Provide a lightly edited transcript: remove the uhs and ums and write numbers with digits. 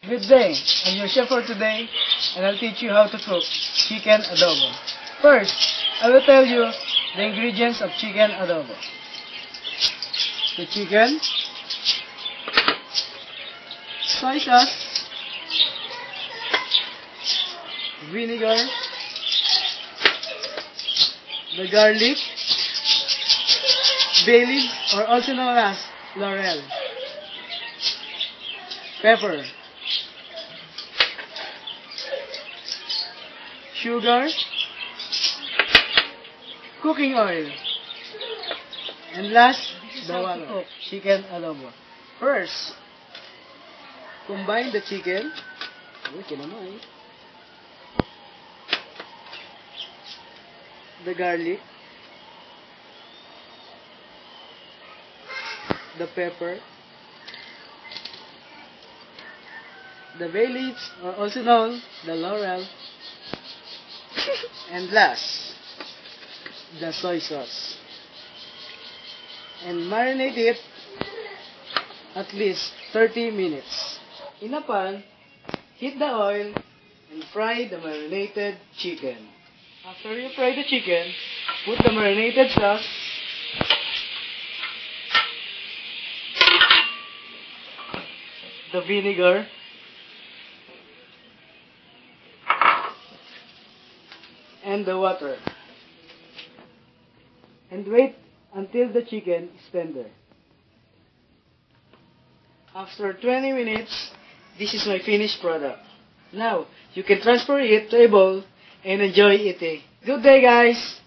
Good day, I'm your chef for today, and I'll teach you how to cook chicken adobo. First, I will tell you the ingredients of chicken adobo. The chicken, soy sauce, vinegar, the garlic, bay leaf, or also known as laurel, pepper, sugar, cooking oil, and last, the water. Chicken adobo. First, combine the chicken. The garlic, the pepper, the bay leaves, or also known the laurel, and last, the soy sauce. And marinate it at least 30 minutes. In a pan, heat the oil and fry the marinated chicken. After you fry the chicken, put the marinated sauce, the vinegar, and the water, and wait until the chicken is tender. After 20 minutes, this is my finished product. Now, you can transfer it to a bowl and enjoy eating. Good day, guys!